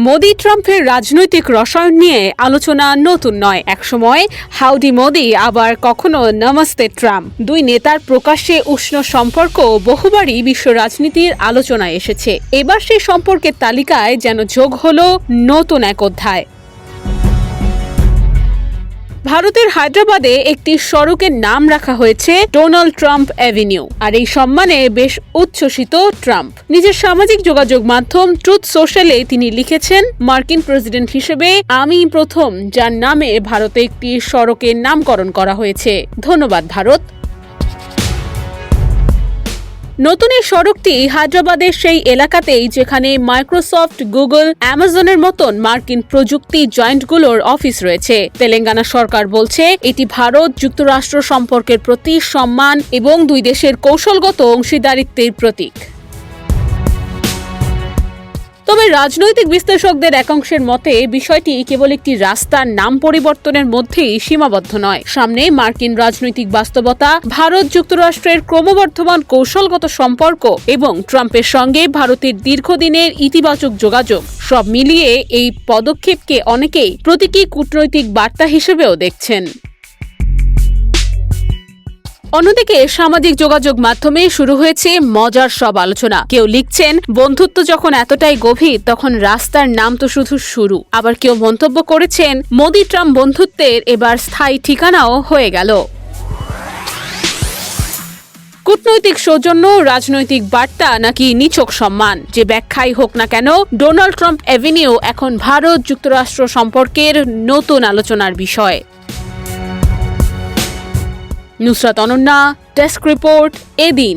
মোদি ট্রাম্পের রাজনৈতিক রসায়ন নিয়ে আলোচনা নতুন নয়। একসময় হাউডি মোদি, আবার কখনো নমস্তে ট্রাম্প। দুই নেতার প্রকাশ্যে উষ্ণ সম্পর্ক বহুবারই বিশ্ব রাজনীতির আলোচনায় এসেছে। এবার সেই সম্পর্কের তালিকায় যেন যোগ হলো নতুন এক অধ্যায়। ভারতের হায়দ্রাবাদে একটি সড়কের নাম রাখা হয়েছে ডোনাল্ড ট্রাম্প অ্যাভিনিউ। আর এই সম্মানে বেশ উচ্ছ্বসিত ট্রাম্প। নিজের সামাজিক যোগাযোগ মাধ্যম ট্রুথ সোশ্যালে তিনি লিখেছেন, মার্কিন প্রেসিডেন্ট হিসেবে আমি প্রথম যার নামে ভারতে একটি সড়কের নামকরণ করা হয়েছে। ধন্যবাদ ভারত। নতুন এই সড়কটি হায়দ্রাবাদের সেই এলাকাতেই যেখানে মাইক্রোসফট, গুগল, অ্যামাজনের মতন মার্কিন প্রযুক্তি জয়েন্টগুলোর অফিস রয়েছে। তেলেঙ্গানা সরকার বলছে এটি ভারত যুক্তরাষ্ট্র সম্পর্কের প্রতি সম্মান এবং দুই দেশের কৌশলগত অংশীদারিত্বের প্রতীক। তবে রাজনৈতিক বিশ্লেষকদের একাংশের মতে বিষয়টি কেবল একটি রাস্তার নাম পরিবর্তনের মধ্যেই সীমাবদ্ধ নয়। সামনে মার্কিন রাজনৈতিক বাস্তবতা, ভারত যুক্তরাষ্ট্রের ক্রমবর্ধমান কৌশলগত সম্পর্ক এবং ট্রাম্পের সঙ্গে ভারতের দীর্ঘদিনের ইতিবাচক যোগাযোগ, সব মিলিয়ে এই পদক্ষেপকে অনেকেই প্রতীকী কূটনৈতিক বার্তা হিসেবেও দেখছেন। অন্যদিকে সামাজিক যোগাযোগ মাধ্যমে শুরু হয়েছে মজার সব আলোচনা। কেউ লিখছেন, বন্ধুত্ব যখন এতটাই গভীর তখন রাস্তার নাম তো শুধু শুরু। আবার কেউ মন্তব্য করেছেন, মোদি ট্রাম্প বন্ধুত্বের এবার স্থায়ী ঠিকানাও হয়ে গেল। কূটনৈতিক সৌজন্য, রাজনৈতিক বার্তা নাকি নিছক সম্মান, যে ব্যাখ্যাই হোক না কেন, ডোনাল্ড ট্রাম্প অ্যাভিনিউ এখন ভারত যুক্তরাষ্ট্র সম্পর্কের নতুন আলোচনার বিষয়। নুসরাত অনন্যা, ডেস্ক রিপোর্ট, এদিন।